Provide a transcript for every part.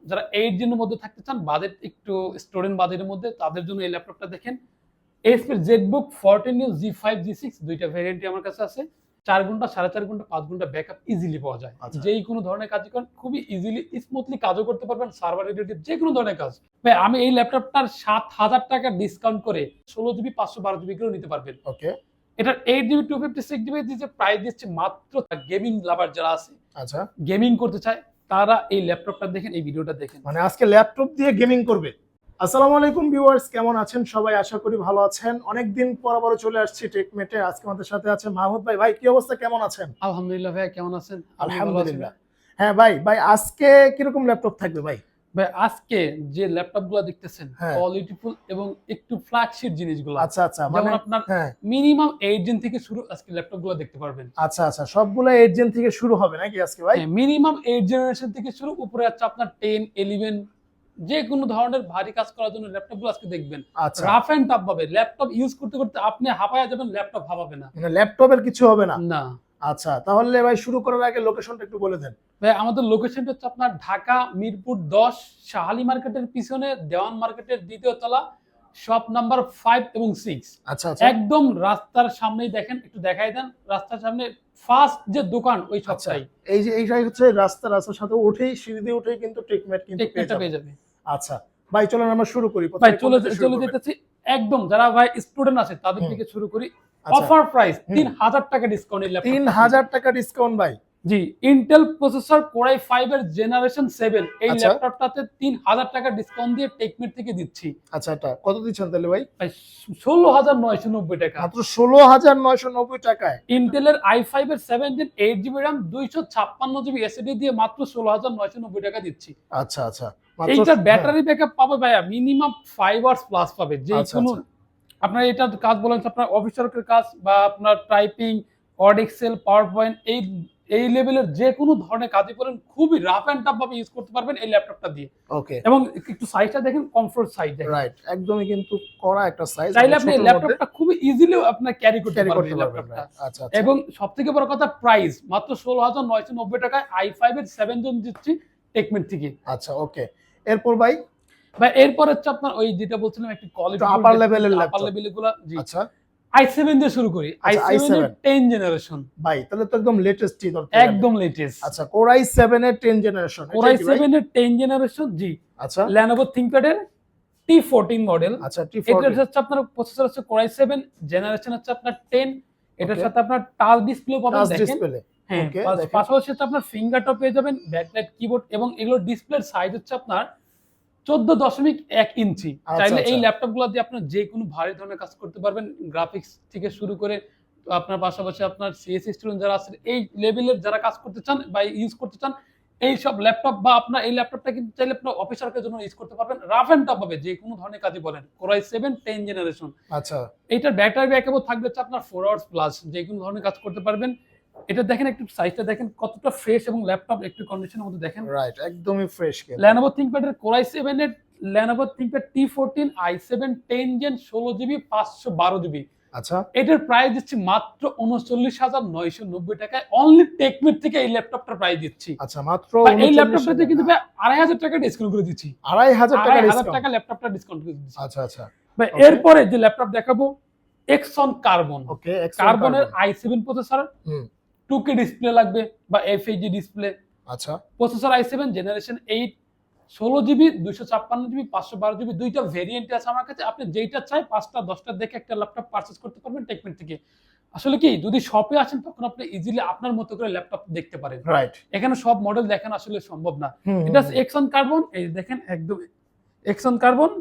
যারা 8 জেনের মধ্যে থাকতে চান, বাজেট একটু স্টুডেন্ট বাজেটের মধ্যে, তাদের জন্য এই ল্যাপটপটা দেখেন। HP ZBook 14U G5 G6 দুইটা ভ্যারিয়েন্টই আমার কাছে আছে। 4 ঘন্টা, 4.5 ঘন্টা, 5 ঘন্টা ব্যাকআপ ইজিলি পাওয়া যায়। যেই কোনো ধরনের কাজ করেন খুবই ইজিলি স্মুথলি কাজও করতে পারবেন, সার্ভার রিলেটেড যে কোনো ধরনের কাজ। ভাই আমি এই ল্যাপটপটার 7000 টাকা ডিসকাউন্ট করে 16GB 512GB গুলো নিতে পারবেন। ওকে, এটার 8GB 256GB যে প্রাইস দিচ্ছে মাত্র, গেমিং লাভার যারা আছে, আচ্ছা, গেমিং করতে চায়, তারা এই ল্যাপটপটা দেখেন, এই ভিডিওটা দেখেন। মানে আজকে ল্যাপটপ দিয়ে গেমিং করবে। আসসালামু আলাইকুম ভিউয়ার্স, কেমন আছেন সবাই? আশা করি ভালো আছেন। অনেকদিন পর আবার চলে আসছি টেকমেটে। আজকে আমাদের সাথে আছে মাহমুদ ভাই। ভাই কি অবস্থা, কেমন আছেন? আলহামদুলিল্লাহ ভাই, কেমন আছেন? আলহামদুলিল্লাহ। হ্যাঁ ভাই, আজকে কিরকম ল্যাপটপ থাকবে ভাই? ভাই আজকে যে ল্যাপটপগুলো দেখতেছেন কোয়ালিটিফুল এবং একটু ফ্ল্যাগশিপ জিনিসগুলো। আচ্ছা আচ্ছা, মানে আপনার মিনিমাম 8 জেন থেকে শুরু আজকে ল্যাপটপগুলো দেখতে পারবেন। আচ্ছা আচ্ছা, সবগুলো 8 জেন থেকে শুরু হবে নাকি আজকে ভাই? মিনিমাম 8 জেনারেশন থেকে শুরু, উপরে আছে আপনার 10, 11, যে কোনো ধরনের ভারী কাজ করার জন্য ল্যাপটপগুলো আজকে দেখবেন। রাফ এন্ড টাফ ভাবে ল্যাপটপ ইউজ করতে করতে আপনি হাঁপায়া যাবেন, ল্যাপটপ হাঁপাবে না। মানে ল্যাপটপের কিছু হবে না? না। আচ্ছা, তাহলে ভাই শুরু করার আগে লোকেশনটা একটু বলে দেন। ভাই আমাদের লোকেশনটা হচ্ছে আপনার ঢাকা মিরপুর 10, শাহালি মার্কেটের পিছনে, দেওয়ান মার্কেটের দ্বিতীয় তলা, শপ নাম্বার 5 এবং 6। আচ্ছা আচ্ছা, একদম রাস্তার সামনেই দেখেন, একটু দেখাই দেন, রাস্তার সামনে ফার্স্ট যে দোকান ওই শপটাই। এই যে এইটাই হচ্ছে রাস্তার সাথে উঠেই, সিঁড়ি দিয়ে উঠেই কিন্তু টেকমেট কিন্তু পেয়ে যাবে। আচ্ছা ভাই, চলেন আমরা শুরু করি। ভাই চলে যেতেছি একদম, যারা ভাই স্টুডেন্ট আছে তাদের থেকে শুরু করি। অফার প্রাইস 3000 টাকা ডিসকাউন্ট। 3000 টাকা ডিসকাউন্ট ভাই? জি, ইন্টেল প্রসেসর Core i5 এর জেনারেশন 7 এই ল্যাপটপটাতে 3000 টাকা ডিসকাউন্ট দিয়ে টেকমেট থেকে দিচ্ছি। আচ্ছা, এটা কত দিচ্ছেন তাহলে ভাই? ভাই 16990 টাকা, মাত্র 16990 টাকায় ইন্টেলের i5 এর 7 gen 8GB RAM 256GB SSD দিয়ে মাত্র 16990 টাকা দিচ্ছি। আচ্ছা আচ্ছা, এইটার ব্যাটারি ব্যাকআপ পাবে ভাইয়া মিনিমাম 5 আওয়ার্স প্লাস পাবে। যে কোনো আপনার এটার কাজ বলেন, আপনার অফিস ওয়ার্কের কাজ বা আপনার typing, word, Excel, PowerPoint, এই লেভেলের যে কোনো ধরনের কাজই করেন খুবই রাফ এন্ড টাফ ভাবে ইউজ করতে পারবেন এই ল্যাপটপটা দিয়ে। ওকে, এবং একটু সাইজটা দেখেন, কমফোর্ট সাইজ দেখেন। রাইট, একদমই কিন্তু কড়া একটা সাইজ। চাইলে আপনি ল্যাপটপটা খুবই ইজিলি আপনি ক্যারি করতে পারবেন ল্যাপটপটা। আচ্ছা, এবং সবথেকে বড় কথা প্রাইস মাত্র 16990 টাকায় i5 এর 7 জেন দিচ্ছি টেকমেট থেকে। আচ্ছা ওকে, এরপর ভাই এরপর হচ্ছে আপনার ওই যেটা বলছিলাম একটু কোয়ালিটি আপার লেভেলের ল্যাপটপ, আপার লেভেলের গুলো। জি, আচ্ছা i7 দিয়ে শুরু করি। i7 এর 10 জেনারেশন ভাই, তাহলে তো একদম লেটেস্টই দরকার। একদম লেটেস্ট। আচ্ছা, Core i7 এর 10 জেনারেশন। Core i7 এর 10 জেনারেশন, জি। আচ্ছা, Lenovo ThinkPad এর T14 মডেল। আচ্ছা, এটা হচ্ছে আপনার প্রসেসর হচ্ছে Core i7, জেনারেশন হচ্ছে আপনার 10। এটার সাথে আপনার টাচ ডিসপ্লে পাবেন দেখেন। হ্যাঁ, পাশাপাশি হচ্ছে আপনার ফিঙ্গার টপ পেয়ে যাবেন, ব্যাকলাইট কিবোর্ড, এবং এগুলো ডিসপ্লের সাইজ হচ্ছে আপনার 14.1 ইঞ্চি। চাইলে এই ল্যাপটপগুলো দিয়ে আপনার যে কোনো ভারী ধরনের কাজ করতে পারবেন, গ্রাফিক্স থেকে শুরু করে আপনার পাশাপাশি আপনার সিএসসি স্টুডেন্ট যারা আছে, এই লেভেলের যারা কাজ করতে চান বা ইউজ করতে চান এই সব ল্যাপটপ, বা আপনার এই ল্যাপটপটা কিন্তু চাইলে আপনার অফিস ওয়ার্কের জন্য ইউজ করতে পারবেন, রাফ এন্ড টাফ হবে যে কোনো ধরনের কাজই বলেন। Core i7 10 generation. আচ্ছা, এইটার ব্যাটারি ব্যাকআপও থাকবে হচ্ছে আপনার 4 আওয়ার্স প্লাস, যে কোনো ধরনের কাজ করতে পারবেন। এটা দেখেন, একটু সাইজটা দেখেন কতটা ফ্রেশ, এবং ল্যাপটপ একটু কন্ডিশনের মধ্যে দেখেন। রাইট, একদমই ফ্রেশ। Lenovo ThinkPad এর Core i7 এর Lenovo ThinkPad T14 i7 10 gen 16GB 512GB। আচ্ছা, এটার প্রাইস দিচ্ছি মাত্র 39990 টাকায়। অনলি টেকমেট থেকে এই ল্যাপটপটার প্রাইস দিচ্ছি। আচ্ছা, মাত্র এই ল্যাপটপটাতে কিন্তু 2500 টাকা ডিসকাউন্ট করে দিচ্ছি। 2500 টাকা ল্যাপটপটা ডিসকাউন্ট করে দিচ্ছি। আচ্ছা আচ্ছা, এরপরে যে ল্যাপটপ দেখাবো Axon Carbon। ওকে, কার্বনের i7 প্রসেসর, 2K ডিসপ্লে লাগবে বা FHD ডিসপ্লে। আচ্ছা, processor i7 generation 8, 16GB 256GB 512GB, দুইটা ভেরিয়েন্ট আছে আমার কাছে। আপনি যেইটা চাই 5টা 10টা দেখে একটা ল্যাপটপ পারচেজ করতে পারবেন টেকমেট থেকে। আসলে কি, যদি শপে আসেন তখন আপনি ইজিলি আপনার মতো করে ল্যাপটপ দেখতে পারেন। রাইট, এখানে সব মডেল দেখানো আসলে সম্ভব না। এটা Axon Carbon, এই দেখেন একদম Axon Carbon।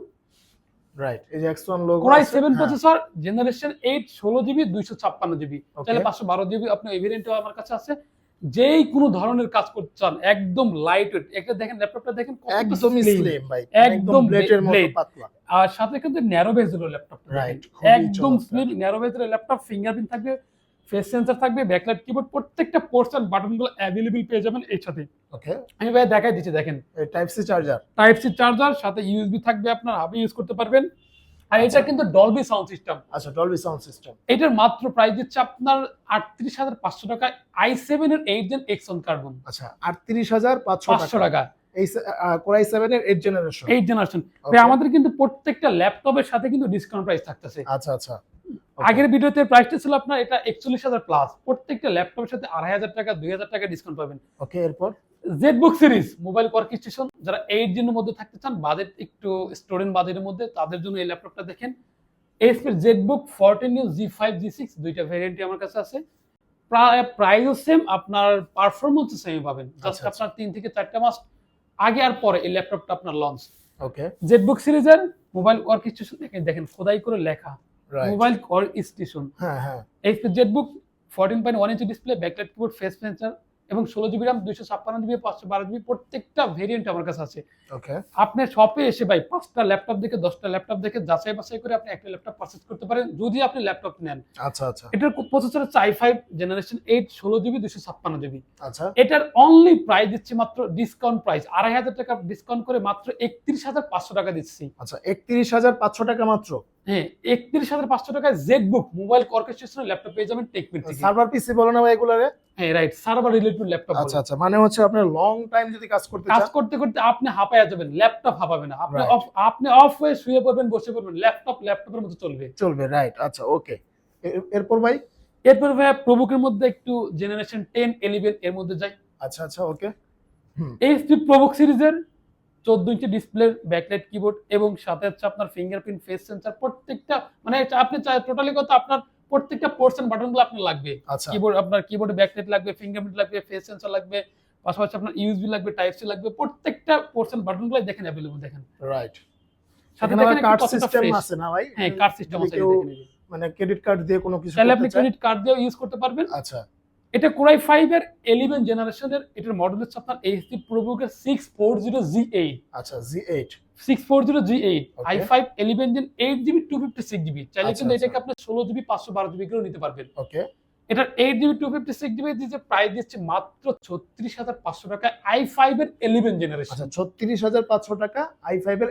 রাইট, এই যে Axon logo. Core i7 processor, generation 8, 16GB 256GB, চাইলে 512GB আপনি এই ভেরিয়েন্টও আমার কাছে আছে। যেই কোনো ধরনের কাজ করতে চান, একদম লাইট ওয়েট। এটা দেখেন, ল্যাপটপটা দেখেন একদম স্লিম ভাই, একদম ব্লেডের মতো পাতলা। আর সাথে কিন্তু ন্যারো বেজের ল্যাপটপ। রাইট, একদম স্লিম ন্যারো বেজের ল্যাপটপ। ফিঙ্গারপ্রিন্ট থাকবে, ফেস সেন্সর থাকবে, ব্যাকলাইট কিবোর্ড, প্রত্যেকটা পোর্শন বাটনগুলো अवेलेबल পেয়ে যাবেন এর সাথে। ওকে, আমি ভাই দেখাই দিচ্ছি দেখেন। টাইপ সি চার্জার, সাথে ইউএসবি থাকবে, আপনার হাবে ইউজ করতে পারবেন। আর এটা কিন্তু ডলবি সাউন্ড সিস্টেম। আচ্ছা, ডলবি সাউন্ড সিস্টেম। এটার মাত্র প্রাইস দিচ্ছে আপনার 38500 টাকা, i7 এর 8 জেন Axon Carbon। আচ্ছা, 38500 টাকা। এই Core i7 এর 8 জেনারেশন। 8 জেনারেশন। ভাই আমাদের কিন্তু প্রত্যেকটা ল্যাপটপের সাথে কিন্তু ডিসকাউন্ট প্রাইস থাকতেছে। আচ্ছা আচ্ছা। আগের ভিডিওতে প্রাইসটা ছিল আপনার এটা 41000 প্লাস। প্রত্যেকটা ল্যাপটপের সাথে 2500 টাকা 2000 টাকা ডিসকাউন্ট পাবেন। ওকে, এরপর জেটবুক সিরিজ মোবাইল ওয়ার্কস্টেশন যারা 8 জেনের মধ্যে থাকতে চান, বাজেট একটু স্টুডেন্ট বাজেটের মধ্যে, তাদের জন্য এই ল্যাপটপটা দেখেন। HP Jetbook 14U G5 G6 দুইটা ভেরিয়েন্টই আমার কাছে আছে। প্রাইসও সেম, আপনার পারফরম্যান্সও সেম পাবেন। জাস্ট আপনার 3 থেকে 4টা মাস আগে আর পরে এই ল্যাপটপটা আপনার লঞ্চ। ওকে, জেটবুক সিরিজের মোবাইল ওয়ার্কস্টেশন দেখেন খোদাই করে লেখা মোবাইল ওয়ার্কস্টেশন। হ্যাঁ হ্যাঁ। HP ZBook 14.1 inch display, backlight keyboard, face sensor এবং 16 জিবি RAM, 256 জিবি, 512 জিবি, প্রত্যেকটা ভেরিয়েন্ট আমার কাছে আছে। ওকে, আপনি শপে এসে ভাই 5টা ল্যাপটপ দেখে 10টা ল্যাপটপ দেখে যাচাই বাছাই করে আপনি একটা ল্যাপটপ পারচেজ করতে পারেন যদি আপনি ল্যাপটপ নেন। আচ্ছা আচ্ছা। এটার প্রসেসর হচ্ছে i5 জেনারেশন 8, 16 জিবি, 256 জিবি। আচ্ছা, এটার অনলি প্রাইস দিচ্ছি মাত্র ডিসকাউন্ট প্রাইস 2500 টাকা ডিসকাউন্ট করে মাত্র 31500 টাকা দিচ্ছি। আচ্ছা, 31500 টাকা মাত্র। হ্যাঁ, 31500 টাকায় জেটবুক মোবাইল ওয়ার্কস্টেশনের ল্যাপটপ পেয়ে যাবেন টেকমিট থেকে। সার্ভার পিসি বলো না ভাই এগুলারে? হ্যাঁ রাইট, সার্ভার রিলেটেড ল্যাপটপ। আচ্ছা আচ্ছা, মানে হচ্ছে আপনি লং টাইম যদি কাজ করতে চান, কাজ করতে করতে আপনি হাঁপায়া যাবেন, ল্যাপটপ হাঁপাবে না। আপনি অফ হয়ে শুয়ে পড়বেন, বসে পড়বেন, ল্যাপটপের মতো চলবে। রাইট। আচ্ছা, ওকে, এরপর ভাই? এরপর ভাই প্রবুকের মধ্যে একটু জেনারেশন 10 11 এর মধ্যে যাই। আচ্ছা আচ্ছা, ওকে। এইচপি প্রবুক সিরিজের 14 ইঞ্চি ডিসপ্লে, ব্যাকলাইট কিবোর্ড এবং সাথে হচ্ছে আপনার ফিঙ্গারপ্রিন্ট, ফেস সেন্সর, প্রত্যেকটা মানে আপনি টোটালি কত আপনার প্রত্যেকটা পোর্শন বাটনগুলো আপনার লাগবে। কিবোর্ড আপনার কিবোর্ডে ব্যাকলাইট লাগবে, ফিঙ্গারপ্রিন্ট লাগবে, ফেস সেন্সর লাগবে, পাশাপাশি আপনার ইউএসবি লাগবে, টাইপ সি লাগবে, প্রত্যেকটা পোর্শন বাটনগুলো দেখেন अवेलेबल দেখেন। রাইট। সাথে দেখেন কার্ড সিস্টেম আছে না ভাই? হ্যাঁ, কার্ড সিস্টেম আছে দেখেন। মানে ক্রেডিট কার্ড দিয়ে কোনো কিছু তাহলে আপনি ক্রেডিট কার্ড দিয়েও ইউজ করতে পারবেন। আচ্ছা, এটা Core i5 এর 11 জেনারেশনের, এটার মডেল হচ্ছে আপনার এইচপি প্রবুকের 640G8। আচ্ছা, G8 640G8 i5 11 gen 8GB 256GB। চাইলে কিন্তু এটাকে আপনি 16GB 512GB করে নিতে পারবেন। ওকে, এটার 8GB 256GB যে প্রাইস দিচ্ছে মাত্র 36500 টাকা i5 এর 11 জেনারেশন। আচ্ছা, 36500 টাকা i5 এর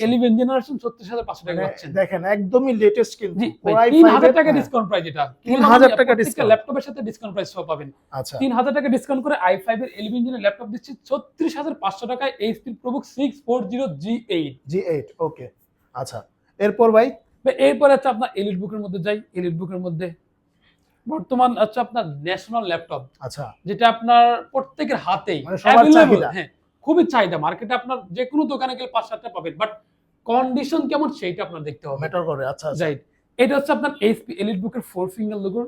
11 জেনারেশন 36500 টাকা পাচ্ছেন। দেখেন একদমই লেটেস্ট কিন্তু। 3000 টাকা ডিসকাউন্ট প্রাইস, এটা 3000 টাকা ডিসকাউন্ট, ল্যাপটপের সাথে ডিসকাউন্ট প্রাইস সহ পাবেন। আচ্ছা, 3000 টাকা ডিসকাউন্ট করে i5 এর 11 জেনের ল্যাপটপ দিচ্ছি 36500 টাকায় এইচপি প্রবুক 640G8। ওকে। আচ্ছা, এরপর ভাই? এরপর হচ্ছে আপনার এলিট বুকের মধ্যে যাই। এলিট বুকের মধ্যে বর্তমান হচ্ছে আপনার ন্যাশনাল ল্যাপটপ। আচ্ছা, যেটা আপনার প্রত্যেকের হাতেই মানে সবার চাহিদা। হ্যাঁ, খুবই চাহিদা। মার্কেটে আপনার যে কোনো দোকানে গেলে 5-7টা পাবেন, বাট কন্ডিশন কেমন সেইটা আপনার দেখতে হবে, ম্যাটার করে। আচ্ছা, রাইট। এটা হচ্ছে আপনার এইচপি এলিট বুকের 4 finger logo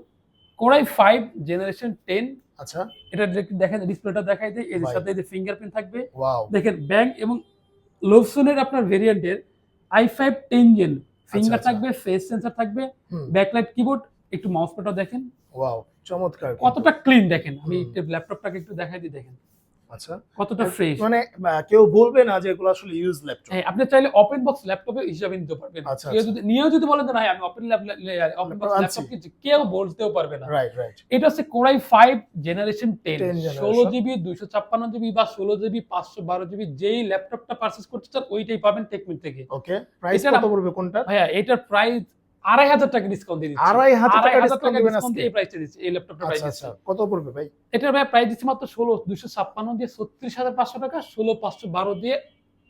Core i5 generation 10। আচ্ছা, এটা দেখেন ডিসপ্লেটা দেখাই দেই, এর সাথে এই যে ফিঙ্গারপ্রিন্ট থাকবে। ওয়াও, দেখেন ব্যাংক এবং লোভসনের আপনার ভেরিয়েন্টের i5 10 জেন ফিঙ্গার থাকবে, ফেস সেন্সর থাকবে, ব্যাকলাইট কিবোর্ড, একটু মাউস প্যাডও দেখেন। ওয়াও, চমৎকার, কতটা ক্লিন দেখেন। আমি ল্যাপটপটাকে একটু দেখাই দিই, দেখেন আচ্ছা কতটা ফ্রেশ। মানে কেউ বলবে না যে এগুলো আসলে ইউজ ল্যাপটপ। হ্যাঁ, আপনি চাইলে ওপেন বক্স ল্যাপটপে হিসাবে নিতে পারবেন। কেউ যদি নিয়েও যদি বলেন না আমি ওপেন বক্স ল্যাপটপ কিনছি, কেউ বলতেও পারবে না। Right right. এটা হচ্ছে Core i5 generation 10 16GB 256GB বা 16GB 512GB যেই ল্যাপটপটা পারচেজ করতে চান ওইটাই পাবেন টেকমিট থেকে। ওকে, প্রাইস কত পড়বে কোনটা? ভাইয়া এটার প্রাইস 2500 টাকা ডিসকাউন্ট দিয়ে দিচ্ছি। 2500 টাকা ডিসকাউন্ট দিবেন আজকে? এই প্রাইসটা দিচ্ছি, এই ল্যাপটপটার প্রাইস। আচ্ছা, কত পড়বে ভাই? এটার ভাই প্রাইস দিচ্ছি মাত্র 256 দিয়ে 36500 টাকা, 16512 দিয়ে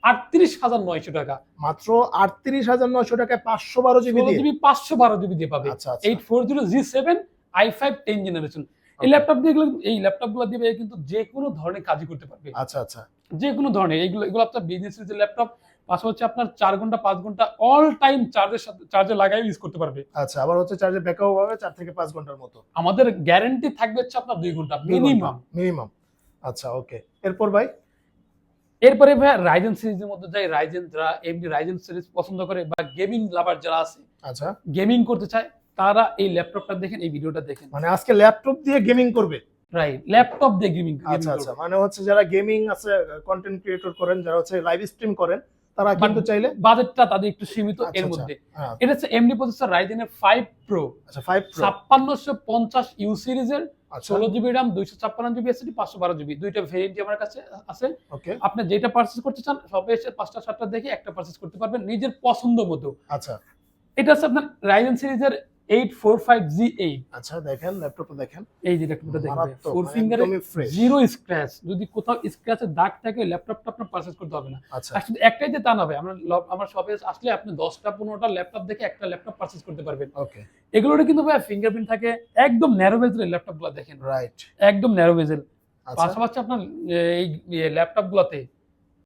38900 টাকা। মাত্র 38900 টাকায় 512 জিবি দিয়ে 512 জিবি দিয়ে পাবে। আচ্ছা, 840G7 i5 10 জেনারেশন। এই ল্যাপটপগুলো দিয়ে কিন্তু যে কোনো ধরনের কাজই করতে পারবে। আচ্ছা আচ্ছা, যে কোনো ধরনের এগুলো আপনার বিজনেস সিরিজের ল্যাপটপ, পাশাপাশি আপনার 4 ঘন্টা 5 ঘন্টা অল টাইম চার্জে লাগাই ইউজ করতে পারবে। আচ্ছা, আবার হচ্ছে চার্জে ব্যাকআপ হবে 4 থেকে 5 ঘন্টার মতো। আমাদের গ্যারান্টি থাকবে হচ্ছে আপনার 2 ঘন্টা মিনিমাম। আচ্ছা, ওকে, এরপর ভাই? এরপরে ভাই রাইজেন সিরিজের মধ্যে যাই। রাইজেন যারা এমনি রাইজেন সিরিজ পছন্দ করে বা গেমিং লাভার যারা আছে, আচ্ছা, গেমিং করতে চায়, তারা এই ল্যাপটপটা দেখেন, এই ভিডিওটা দেখেন। মানে আজকে ল্যাপটপ দিয়ে গেমিং করবে? রাইট, ল্যাপটপ দিয়ে গেমিং। আচ্ছা আচ্ছা, মানে হচ্ছে যারা গেমিং আছে, কন্টেন্ট ক্রিয়েটর করেন, যারা হচ্ছে লাইভ স্ট্রিম করেন, তারা কিন্তু চাইলে বাজেটটা তাদের একটু সীমিত এর মধ্যে। এটা হচ্ছে এমডি প্রসেসর রাইজেনের 5 প্রো। আচ্ছা, 5 প্রো 5650U সিরিজের 16GB RAM 256GB SSD 512GB দুইটা ভেরিয়েন্টই আমার কাছে আছে। ওকে, আপনি যেটা পারচেজ করতে চান সবে এসে 5টা 7টা দেখে একটা পারচেজ করতে পারবেন নিজের পছন্দ মতো। আচ্ছা, এটা হচ্ছে আপনার রাইজেন সিরিজের 845G8। আচ্ছা দেখেন ল্যাপটপটা দেখেন, এই যে ল্যাপটপটা দেখেন মারাত্মক, 4 মানে ফিঙ্গারে একদমই fresh। জিরো স্ক্র্যাচ, যদি কোথাও স্ক্র্যাচের দাগ থাকে ল্যাপটপটা আপনার পারচেজ করতে হবে না। আচ্ছা আর শুধু একটাই যে তা না ভাই, আমার শপে আসলে আপনি 10টা 15টা ল্যাপটপ দেখে একটা ল্যাপটপ পারচেজ করতে পারবেন। ওকে এগুলোর কিন্তু ভাই ফিঙ্গারপ্রিন্ট থাকে, একদম ন্যারো বেজের ল্যাপটপগুলো দেখেন, রাইট। একদম ন্যারো বেজেল। আচ্ছা পাশাপাশি আপনার এই ল্যাপটপগুলোতে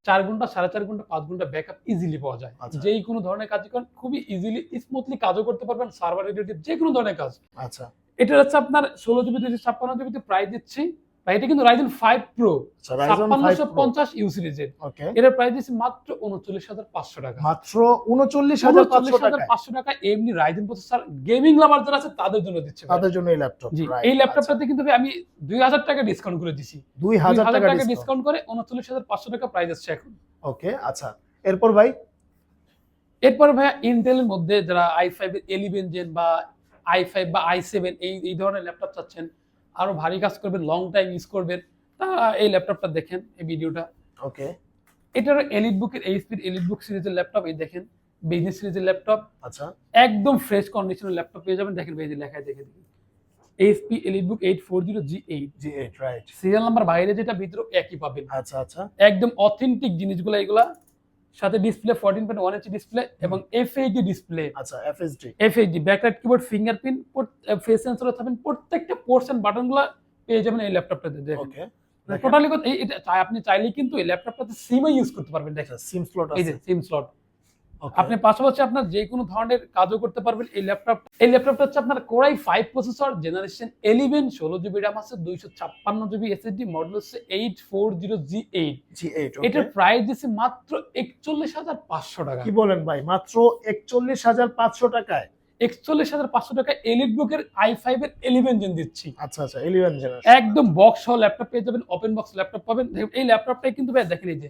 4 ঘন্টা 4.5 ঘন্টা 5 ঘন্টা ব্যাকআপ ইজিলি পাওয়া যায়। আচ্ছা। যেই কোনো ধরনের কাজ করেন খুবই ইজিলি স্মুথলি কাজও করতে পারবেন, সার্ভার রিলেটেড যে কোনো ধরনের কাজ। আচ্ছা এটা হচ্ছে আপনার 16GB 256GB তে প্রাইস দিচ্ছি ভাই, এটা কিন্তু Ryzen 5 Pro আচ্ছা Ryzen 5 Pro 5650 ইউ সিরিজের। ওকে এর প্রাইস দিচ্ছি মাত্র 39500 টাকা। মাত্র 39500 টাকা, 500 টাকা এমনি Ryzen প্রসেসর গেমিং লাভার যারা আছে তাদের জন্য দিচ্ছি ভাই। তাদের জন্য এই ল্যাপটপ। জি, রাইট। এই ল্যাপটপটাতে কিন্তু ভাই আমি 2000 টাকা ডিসকাউন্ট করে দিছি। 2000 টাকা ডিসকাউন্ট ডিসকাউন্ট করে 39500 টাকা প্রাইস আছে এখন। ওকে আচ্ছা এরপর ভাই, এরপর ভাইয়া ইন্টেলের মধ্যে যারা i5 এর 11 জেন বা i5 বা i7 এই ধরনের ল্যাপটপ চাচ্ছেন, আরো ভারী কাজ করবেন, লং টাইম ইউজ করবেন, তারা এই ল্যাপটপটা দেখেন, এই ভিডিওটা। ওকে এটার এলিট বুকের এইচপি এলিট বুক সিরিজের ল্যাপটপ, এই দেখেন বিজনেস সিরিজের ল্যাপটপ, আচ্ছা একদম ফ্রেশ কন্ডিশনের ল্যাপটপ পেয়ে যাবেন। দেখেন এই যে লেখায় দেখে দেখি এইচপি এলিট বুক 840G8, G8 right. Serial number বাইরে যেটা ভিতরে একই পাবেন। আচ্ছা আচ্ছা একদম অথেন্টিক জিনিসগুলো এগুলা, সাথে ডিসপ্লে 14.1 ইঞ্চি ডিসপ্লে এবং FHD ডিসপ্লে। আচ্ছা FSD FHD backlight keyboard, fingerprint, face sensor থাকবেন, প্রত্যেকটা পোর্শন বাটনগুলো পেয়ে যাবেন এই ল্যাপটপটাতে। দেখেন ওকে টোটালি এটা আপনি চাইলে কিন্তু এই ল্যাপটপটাতে সিমও ইউজ করতে পারবেন। দেখেন সিম স্লট এই আছে, যে সিম স্লট। ওকে আপনি পাশাপাশি আপনার যে কোনো ধরনের কাজও করতে পারবেন এই ল্যাপটপটা হচ্ছে আপনার Core i5 processor, generation 11, 16GB RAM আছে, 256GB SSD, মডেল হচ্ছে 840G8। G8 এটার ওকে। প্রাইস দিচ্ছে মাত্র 41500 টাকা। কি বলেন ভাই, মাত্র 41500 টাকায়? 41500 টাকা এলিট বুকের i5 এর 11 জেন দিচ্ছি। আচ্ছা আচ্ছা 11 জেনারেশন একদম বক্স সহ ল্যাপটপ পেয়ে যাবেন, ওপেন বক্স ল্যাপটপ পাবেন। দেখুন এই ল্যাপটপটাই কিন্তু ভাই দেখেন এই যে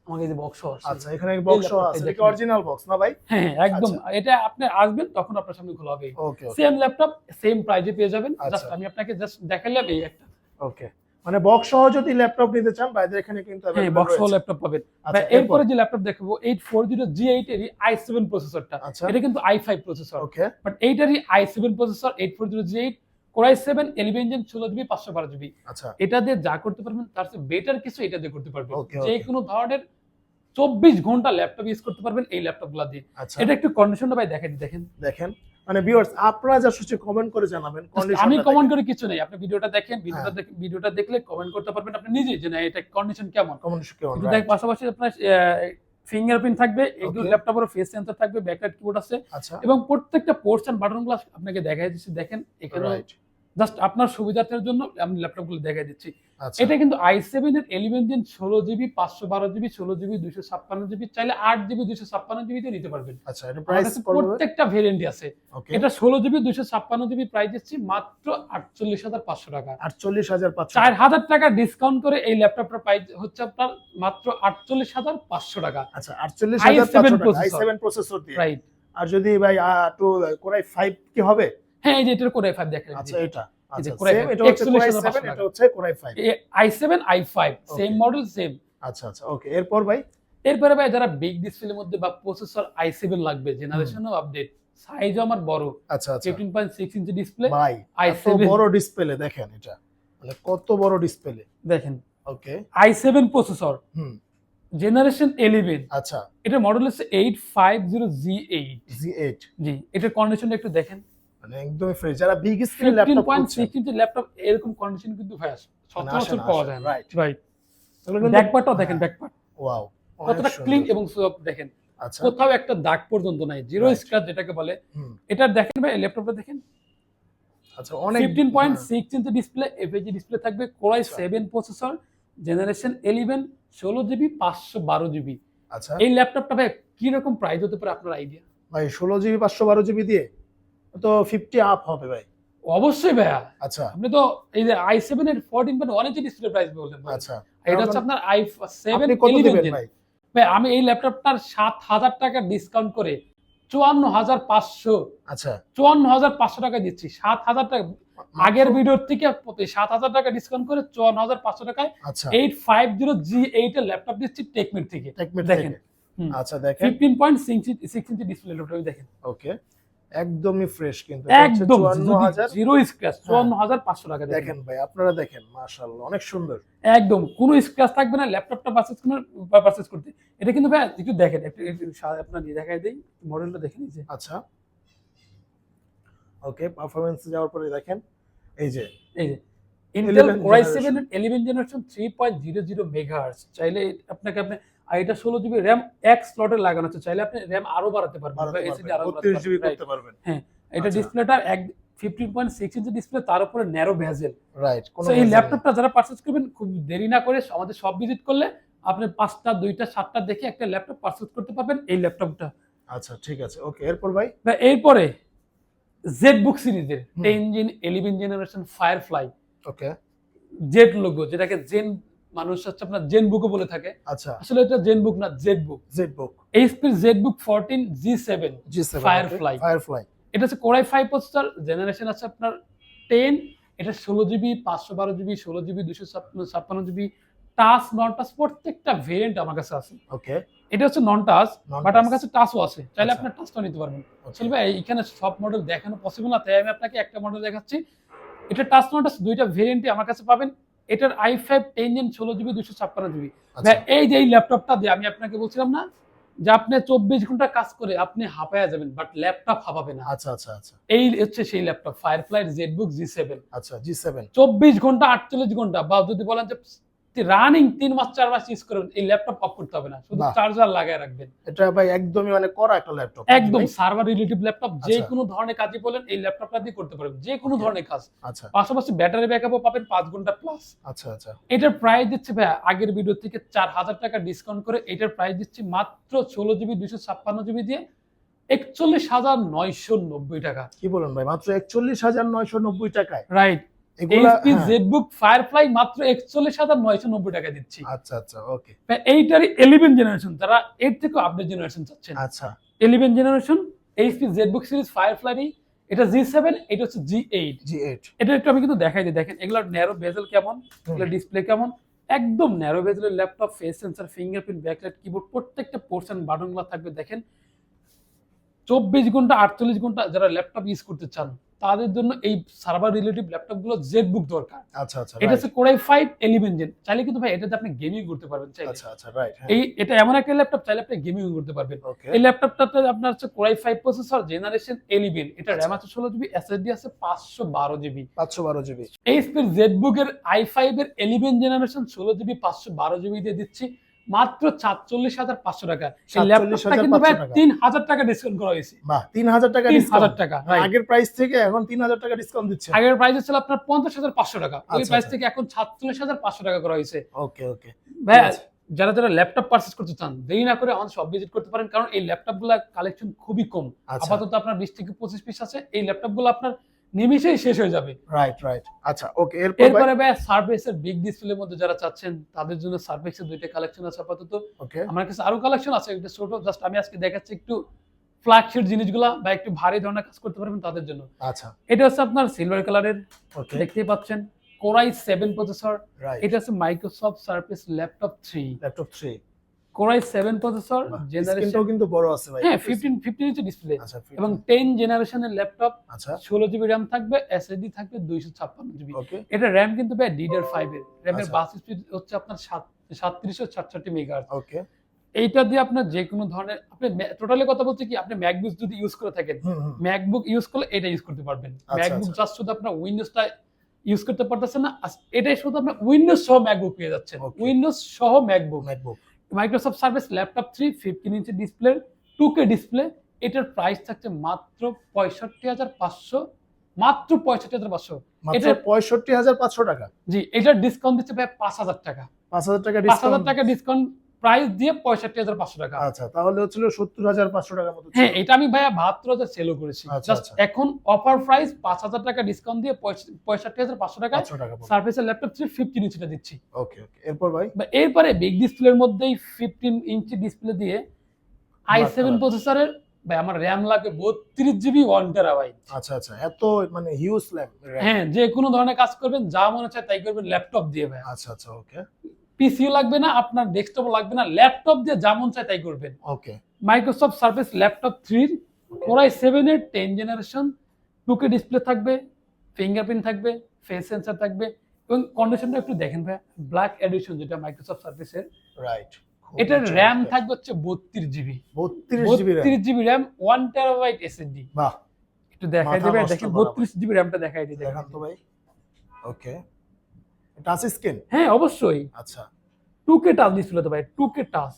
আমাকে এই যে বক্স সহ আছে। আচ্ছা এখানে বক্স আছে, এটা কি অরিজিনাল বক্স না ভাই? হ্যাঁ একদম, এটা আপনি আসবেন তখন আপনার সামনে খোলা হবে। ওকে সেম ল্যাপটপ সেম প্রাইসে পেয়ে যাবেন। আচ্ছা। জাস্ট আমি আপনাকে জাস্ট দেখালাম এই একটা। ওকে মানে বক্স সহ যদি ল্যাপটপ নিতে চান ভাইদের এখানে কিন্তু হ্যাঁ available বক্স সহ রয়েছে। ল্যাপটপ পাবেন। আচ্ছা, এরপরে যে ল্যাপটপ দেখাবো 840G8 এর i7 প্রসেসরটা। আচ্ছা। এটা কিন্তু i5 প্রসেসর, ওকে বাট এইটারই i7 processor 840G8, Core i7 11 gen 16GB 512GB। আচ্ছা এটা দিয়ে যা করতে পারবেন তার চেয়ে বেটার কিছু এটা দিয়ে করতে পারবেন। ওকে, যে ওকে। কোনো ধরনের 24 ঘন্টা ল্যাপটপ ইউজ করতে পারবেন এই ল্যাপটপগুলো দিয়ে। আচ্ছা এটা একটু কন্ডিশনটা ভাই দেখেন। দেখেন মানে ভিউয়ার্স আপনারা যা শুনছেন কমেন্ট করে জানাবেন কন্ডিশন। আমি কমেন্ট করে কিছু নেই, আপনি ভিডিওটা দেখেন, ভিডিওটা দেখলে কমেন্ট করতে পারবেন আপনি নিজেই যে না এটা কন্ডিশন কেমন। কমেন্ট কেমন কিন্তু দেখ পাশাপাশি আপনার ফিঙ্গারপ্রিন্ট থাকবে, এগুলো Okay. ল্যাপটপের ফেস সেন্সর থাকবে, ব্যাকলাইট কিবোর্ড আছে, আচ্ছা এবং প্রত্যেকটা পোর্টস এন্ড বাটনগুলো আপনাকে দেখাই দিচ্ছি। দেখেন এখানে রাইট জাস্ট আপনার সুবিধার্থের জন্য আমি ল্যাপটপগুলো দেখাই দিচ্ছি। আচ্ছা এটা কিন্তু i7 এর 11 gen 16GB 512GB 16GB 256GB, চাইলে 8GB 256GB তে নিতে পারবেন। আচ্ছা এটা আমার প্রাইস কাছে করবে প্রত্যেকটা ভেরিয়েন্টই আছে। ওকে এটা 16GB 256GB প্রাইস দিচ্ছি মাত্র 48500 টাকা। 48500 4000 টাকা ডিসকাউন্ট করে এই ল্যাপটপটার প্রাইস হচ্ছে আপনার মাত্র 48500 টাকা। আচ্ছা 48500 টাকা processor। i7 প্রসেসর দিয়ে। রাইট। আর যদি ভাই একটু Core i5 কি হবে? হ্যাঁ এই যে এটার Core i5 দেখেন। আচ্ছা এটা আচ্ছা Core i5 সেম, এটা হচ্ছে Core i7, 41500 এটা হচ্ছে Core i5। i7 i5 same model same. আচ্ছা আচ্ছা ওকে এরপর ভাই, এরপরে ভাই যারা বিগ ডিসপ্লের মধ্যে বা প্রসেসর i7 লাগবে, জেনারেশনও আপডেট, সাইজও আমার বড়, আচ্ছা আচ্ছা 15.6 ইঞ্চি ডিসপ্লে ভাই এত i7 বড় ডিসপ্লে দেখেন, এটা মানে কত বড় ডিসপ্লে দেখেন, ওকে i7 প্রসেসর, হুম জেনারেশন 11, আচ্ছা এটা মডেল হচ্ছে 850G8। G8 জি, এটার কন্ডিশনটা একটু দেখেন। মানে একদম ফ্রেশ, যারা বিগ স্ক্রিন ল্যাপটপ 15.6 ইঞ্চি ল্যাপটপ এরকম কন্ডিশন কিন্তু ভাই সচরাচর পাওয়া যায় না। Right right. ব্যাকপার্টটাও দেখেন, ব্যাকপার্ট ওয়াও কতটা ক্লিন এবং সফট দেখেন, আচ্ছা কোথাও একটা দাগ পর্যন্ত নাই, জিরো Right. স্ক্র্যাচ যেটাকে বলে। হুম এটা দেখেন ভাই ল্যাপটপটা দেখেন, আচ্ছা অনেক 15.6 ইঞ্চি ডিসপ্লে, FHD ডিসপ্লে থাকবে, Core আচ্ছা। i7 processor, generation 11, 16GB 512GB। আচ্ছা এই ল্যাপটপটা ভাই কি রকম প্রাইস হতে পারে আপনার আইডিয়া? ভাই 16GB 512GB দিয়ে তো 50 আপ হবে ভাই। অবশ্যই ভাইয়া, আচ্ছা আপনি তো এই যে i7 এর 14.1 ইঞ্চি ডিসপ্লে প্রাইস বললেন ভাই। আচ্ছা এটা হচ্ছে আপনার i7 আপনি কত 11 দিবেন জেন। ভাই? ভাই আমি এই ল্যাপটপটার 7000 টাকা ডিসকাউন্ট করে 54500, আচ্ছা 54500 টাকা দিচ্ছি। 7000 টাকা আগের ভিডিওর থেকে 7000 টাকা ডিসকাউন্ট করে 54500 টাকায় আচ্ছা 850G8 এর ল্যাপটপ দিচ্ছি টেকমিট থেকে। টেকমিট দেখেন থেকে হুম, আচ্ছা দেখেন 15.6 ইঞ্চি ডিসপ্লে ল্যাপটপ দেখেন। ওকে একদমই ফ্রেশ, কিন্তু এটা হচ্ছে একদম 54,000 জিরো স্ক্র্যাচ, 54,500 টাকা দেখেন ভাই, আপনারা দেখেন, মাশাআল্লাহ অনেক সুন্দর। একদম কোনো স্ক্র্যাচ থাকবে না ল্যাপটপটা পারচেজ করতে। এটা কিন্তু ভাই একটু দেখেন, একটু আপনার দেখাই দেই, মডেলটা দেখে নিচে। আচ্ছা, ওকে, পারফরম্যান্স যাওয়ার পরে দেখেন এই যে Intel 11 Core i7 generation। 11 generation 3.00 megahertz. চাইলে আপনাকে আর এটা 16 জিবি র‍্যাম এক স্লটে লাগানো আছে, চাইলে আপনি র‍্যাম আরো বাড়াতে পারবেন, এসএসডি আরো 32 জিবি করতে পারবেন। হ্যাঁ, এটা আচ্ছা। ডিসপ্লেটা 15.6 ইঞ্চি ডিসপ্লে, তার উপরে ন্যারো ভেজেল। রাইট, সো এই ল্যাপটপটা যারা পারচেজ করবেন খুব দেরি না করে আমাদের শপ ভিজিট করলে আপনি 5টা 2টা 7টা দেখে একটা ল্যাপটপ পারচেজ করতে পারবেন এই ল্যাপটপটা। আচ্ছা, ঠিক আছে, ওকে, এরপর ভাই এরপরে জেটবুক সিরিজের 10 জিন 11 জেনারেশন ফায়ারফ্লাই, ওকে, জেট লোগো, যেটাকে জেন মানুষ হচ্ছে আপনার জেন বুকও বলে থাকে, আচ্ছা, আসলে এটা জেন বুক না, Jetbook. Jetbook, HP Jetbook 14 G7 firefly. Firefly, এটা হচ্ছে কোর i5 প্রসেসর, জেনারেশন আছে আপনার 10। এটা 16 GB 512 GB 16 GB 256 GB touch নন টাচ প্রত্যেকটা ভেরিয়েন্ট আমার কাছে আছে। ওকে, এটা হচ্ছে নন টাচ, বাট আমার কাছে টাচও আছে, চাইলে আচ্ছা। আপনার টাচটা নিতে পারবেন। আসলে ভাই এখানে সব মডেল দেখানো পসিবল না, তাই আমি আপনাকে একটা মডেল দেখাচ্ছি। এটা টাচ নন টাচ দুইটা ভেরিয়েন্টই আমার কাছে পাবেন। এটার i5 10 জেন 16 জিবি 256 জিবি। এই যে এই ল্যাপটপটা দিয়ে আমি আপনাকে বলছিলাম না যে আপনি 24 ঘন্টা কাজ করে আপনি হাঁপায়া যাবেন, বাট ল্যাপটপ হাঁপাবে না। আচ্ছা, আচ্ছা, আচ্ছা, এই হচ্ছে সেই ল্যাপটপ ফায়ারফ্লাই জেটবুক G7। আচ্ছা, G7 24 ঘন্টা 48 ঘন্টা, বা যদি বলেন যে রানিং 3 মাস 4 মাস ইউজ করবেন, এই ল্যাপটপ অফ করতে হবে না, শুধু চার্জার লাগায় রাখবেন। এটা ভাই একদমই মানে করা একটা ল্যাপটপ, একদম সার্ভার রিলেটিভ ল্যাপটপ, যে কোনো ধরনের কাজই বলেন এই ল্যাপটপটা দিয়ে করতে পারবেন, যে কোনো ধরনের কাজ। আচ্ছা, পাশাপাশি ব্যাটারি ব্যাকআপও পাবেন 5 ঘন্টা প্লাস। আচ্ছা, আচ্ছা, এটার প্রাইস দিচ্ছে ভাই আগের ভিডিও থেকে 4000 টাকা ডিসকাউন্ট করে এটার প্রাইস দিচ্ছি মাত্র 16 জিবি 256 জিবি দিয়ে 41,990 টাকা। কি বলেন ভাই, মাত্র 41,990 টাকায়? রাইট, এইচপি জেটবুক ফায়ারফ্লাই মাত্র 41,990 টাকা দিচ্ছি। আচ্ছা, আচ্ছা, ওকে। এইটারই 11 জেনারেশন, যারা এর থেকে আপডেট জেনারেশন চাচ্ছেন, আচ্ছা, 11 generation HP Jetbook series firefly, এটা G7, এটা হচ্ছে G8। এটা একটু আমি কিন্তু দেখাই দিই, দেখেন এগুলোর ন্যারো বেজেল কেমন, এগুলোর ডিসপ্লে কেমন, একদম ন্যারো বেজেলের laptop, face sensor, fingerprint, backlight, keyboard, প্রত্যেকটা পোর্শন বাটনগুলো থাকবে। দেখেন 24 ঘন্টা 48 ঘন্টা যারা ল্যাপটপ ইউজ করতে চান তাদের জন্য এই সার্ভার রিলেটিভ ল্যাপটপ গুলো জেটবুক দরকার। আচ্ছা, আচ্ছা, এটা হচ্ছে কোর i5 11 জেন, চাইলে কিন্তু ভাই এটাতে আপনি গেমিং করতে পারবেন চাইলে। আচ্ছা, আচ্ছা, রাইট, এটা এমন একটা ল্যাপটপ, চাইলে আপনি গেমিং করতে পারবেন। ওকে, এই ল্যাপটপটাতে আপনার হচ্ছে কোর i5 প্রসেসর, জেনারেশন 11, এটা র‍্যাম আছে 16 জিবি, এসএসডি আছে 512 জিবি। 512 জিবি। এইচপি জেটবুক এর i5 এর 11 জেনারেশন 16 জিবি 512 জিবি দিয়ে দিচ্ছি মাত্র 47,500 টাকা। এই ল্যাপটপটা কিন্তু ভাই 3,000 টাকা ডিসকাউন্ট করা হয়েছে। বাহ, 3,000 টাকা ডিসকাউন্ট। 3,000 টাকা, আগের প্রাইস থেকে এখন 3,000 টাকা ডিসকাউন্ট দিচ্ছে। আগের প্রাইস ছিল আপনার 50,500 টাকা, ওই আচ্ছা, প্রাইস আচ্ছা। থেকে এখন 47,500 টাকা করা হয়েছে। ওকে, ওকে, ভাই যারা যারা ল্যাপটপ পারচেজ করতে চান দেরি না করে আমাদের শপ ভিজিট করতে পারেন, কারণ এই ল্যাপটপগুলোর কালেকশন খুবই কম। আচ্ছা। আপাতত আপনার 20 থেকে 25 পিস আছে, এই ল্যাপটপগুলো আপনার নিমিশেই শেষ হয়ে যাবে। রাইট, রাইট, আচ্ছা, ওকে। এরপরে ভাই সারফেসের বিগ ডিসপ্লের মধ্যে যারা চাচ্ছেন তাদের জন্য সারফেসের দুইটা কালেকশন আছে আপাতত। ওকে, আমার কাছে আরো কালেকশন আছে, এটা ছোট, জাস্ট আমি আজকে দেখাচ্ছি একটু ফ্ল্যাগশিপ জিনিসগুলা, বা একটু ভারী ধরনের কাজ করতে পারবেন তাদের জন্য। আচ্ছা, এটা হচ্ছে আপনার সিলভার কালারের, ওকে, দেখতেই পাচ্ছেন, কোর i7 প্রসেসর। রাইট, এটা হচ্ছে Microsoft Surface laptop 3, laptop 3, core i7 processor, generation স্ক্রিনটাও কিন্তু বড় আছে ভাই। হ্যাঁ 15 ইঞ্চি ডিসপ্লে, আচ্ছা, এবং 10 জেনারেশনের ল্যাপটপ, আচ্ছা, 16 জিবি র‍্যাম থাকবে, এসএসডি থাকবে 256 জিবি। ওকে, এটা র‍্যাম কিন্তু ভাই DDR5 এর, র‍্যামের আচ্ছা। বাস স্পিড হচ্ছে আপনার 3766 মেগাহার্টজ। ওকে, এইটা দিয়ে আপনার যে কোনো ধরনের, আপনি টোটালি কথা বলতে কি, আপনি ম্যাকবুক যদি ইউজ করে থাকেন, ম্যাকবুক ইউজ করলে এটা ইউজ করতে পারবেন। ম্যাকবুক জাস্ট শুধু আপনার উইন্ডোজটা ইউজ করতে পারতেছেন না, এটাই শুধু আপনার উইন্ডোজ সহ ম্যাকবুক পেয়ে যাচ্ছেন, উইন্ডোজ সহ MacBook. Microsoft service laptop 3 15 inch display, 2K display. এটার প্রাইস থাকছে মাত্র 65,500, মাত্র 65,500। এটা 65,500 টাকা। জি, এটার ডিসকাউন্ট দিচ্ছে ভাই 5,000 টাকা। 5,000 টাকা 5,000 টাকা ডিসকাউন্ট প্রাইস দিয়ে 65,500 টাকা। আচ্ছা, তাহলে হচ্ছিল 70,500 টাকা মতো। হ্যাঁ, এটা আমি ভাইয়া 72,000 সেলও করেছি। জাস্ট এখন অফার প্রাইস 5,000 টাকা ডিসকাউন্ট দিয়ে 65,500 টাকা সারফেসের ল্যাপটপ 3 15 ইঞ্চিটা দিচ্ছি। ওকে, ওকে, এরপর ভাই এরপরে বিগ ডিসপ্লের মধ্যেই 15 ইঞ্চি ডিসপ্লে দিয়ে i7 প্রসেসরের, ভাই আমার র‍্যাম লাগবে 32 জিবি 1 টেরাবাইট। আচ্ছা, আচ্ছা, এত মানে হিউজ র‍্যাম। হ্যাঁ, যে কোনো ধরনের কাজ করবেন, যা মনে চায় তাই করবেন ল্যাপটপ দিয়ে ভাই। আচ্ছা, আচ্ছা, ওকে, পিসিও লাগবে না, আপনার ডেস্কটপও লাগবে না, ল্যাপটপ দিয়ে যা মন চায় তাই করবেন। Okay, Microsoft service laptop 3 Core i7 এর 10 জেনারেশন, 2K ডিসপ্লে থাকবে, ফিঙ্গারপ্রিন্ট থাকবে, ফেস সেন্সর থাকবে এবং কন্ডিশনটা একটু দেখেন ভাই, ব্ল্যাক এডিশন যেটা মাইক্রোসফট সার্ভিসের। রাইট। এটার র‍্যাম থাকবে হচ্ছে 32 GB. 32 GB RAM, 1 terabyte SSD. বাহ, একটু দেখাই দেবে, দেখেন 32 জিবি র‍্যামটা দেখাই দিই, দেখান তো ভাই। ওকে, টাচ স্ক্রিন? হ্যাঁ অবশ্যই। আচ্ছা, 2K টাচ ডিসপ্লে তো ভাই, 2K টাচ,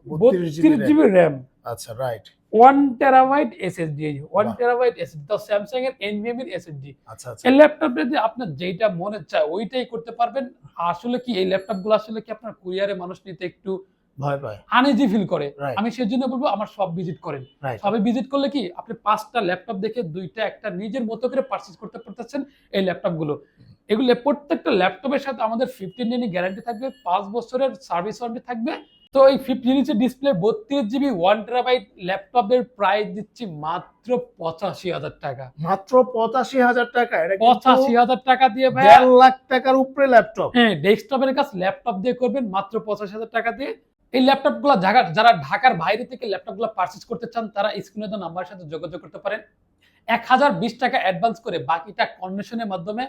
32 জিবি র‍্যাম, আচ্ছা right, 1 terabyte SSD, 1 terabyte SSD, তো স্যামসাং এর এনভিএমই এর এসএসডি। আচ্ছা আচ্ছা। এই ল্যাপটপে যে আপনার যেটা মনে চায় ওইটাই করতে পারবেন। আসলে কি এই ল্যাপটপগুলো আসলে কি আপনার কুরিয়ারে মানুষ নিতে একটু ভয় পায়, আনইজি ফিল করে। Right. আমি সেজন্য বলবো আমার সব ভিজিট করেন। রাইট। সবে ভিজিট করলে কি আপনি 5টা ল্যাপটপ দেখে 2টা একটা নিজের মতো করে পারচেজ করতে পারতেছেন এই ল্যাপটপগুলো। এগুলো প্রত্যেকটা ল্যাপটপের সাথে আমাদের 15 দিনের গ্যারান্টি থাকবে, 5 বছরের সার্ভিস ওয়ারেন্টি থাকবে। তো এই 15 ইঞ্চের ডিসপ্লে 32 জিবি 1 টেরাবাইট ল্যাপটপের প্রাইস দিচ্ছি মাত্র 85,000 টাকা। মাত্র 85,000 টাকা? এটা 85,000 টাকা দিয়ে ভাই 1.5 লাখ টাকার উপরে ল্যাপটপ। হ্যাঁ, ডেস্কটপের কাজ ল্যাপটপ দিয়ে করবেন মাত্র 85,000 টাকা দিয়ে। এই ল্যাপটপগুলো যারা ঢাকার বাইরে থেকে ল্যাপটপগুলো পারচেজ করতে চান তারা স্ক্রিনে দেওয়া নাম্বারের সাথে যোগাযোগ করতে পারেন। 1020 টাকা অ্যাডভান্স করে বাকিটা কন্ডিশনের মাধ্যমে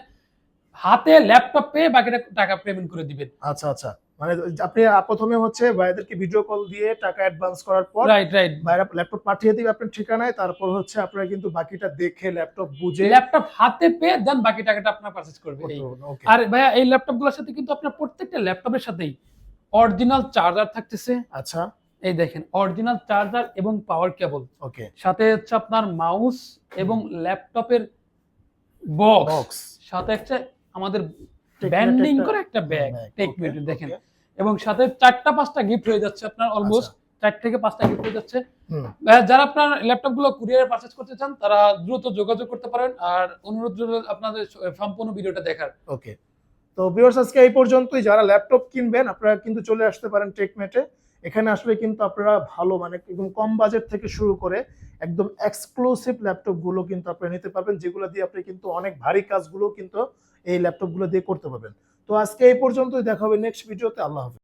হাতে ল্যাপটপ পেয়ে বাকিটা টাকা পেমেন্ট করে দিবেন। আচ্ছা আচ্ছা, মানে আপনি প্রথমে হচ্ছে ভাইদেরকে ভিডিও কল দিয়ে টাকা অ্যাডভান্স করার পর রাইট। ভাইরা ল্যাপটপ পাঠিয়ে দিবে আপনার ঠিকানায়, তারপর হচ্ছে আপনারা কিন্তু বাকিটা দেখে ল্যাপটপ বুঝে ল্যাপটপ হাতে পেয়ে দেন বাকি টাকাটা আপনার পারচেজ করবে। ওকে। আর ভাইয়া এই ল্যাপটপগুলোর সাথে কিন্তু আপনার প্রত্যেকটা ল্যাপটপের সাথেই অরিজিনাল চার্জার থাকতেছে। আচ্ছা, এই দেখেন অরিজিনাল চার্জার এবং পাওয়ার কেবল। ওকে। সাথে হচ্ছে আপনার মাউস এবং ল্যাপটপের বক্স, সাথে একটা আমাদের ব্যান্ডিং করে একটা ব্যাগ টেকমেট দেখেন, এবং সাথে 4টা-5টা গিফট হয়ে যাচ্ছে আপনার, অলমোস্ট 4 থেকে 5টা গিফট হয়ে যাচ্ছে। যারা আপনার ল্যাপটপ গুলো কুরিয়ারে পারচেজ করতে চান তারা দ্রুত যোগাযোগ করতে পারেন। আর অনুরোধ রইল আপনাদের সম্পূর্ণ ভিডিওটা দেখার। ওকে, তো ভিউয়ার্স আজকে এই পর্যন্তই। যারা ল্যাপটপ কিনবেন আপনারা কিন্তু চলে আসতে পারেন টেকমেটে। এখানে আসলে কিন্তু আপনারা ভালো মানে একদম কম বাজেট থেকে শুরু করে একদম এক্সক্লুসিভ ল্যাপটপ গুলো কিন্তু আপনারা নিতে পারবেন, যেগুলো দিয়ে আপনি কিন্তু অনেক ভারী কাজগুলো কিন্তু এই ল্যাপটপ গুলো দিয়ে করতে পারবেন। তো আজকে এই পর্যন্তই, দেখা হবে নেক্সট ভিডিওতে। আল্লাহ হাফেজ।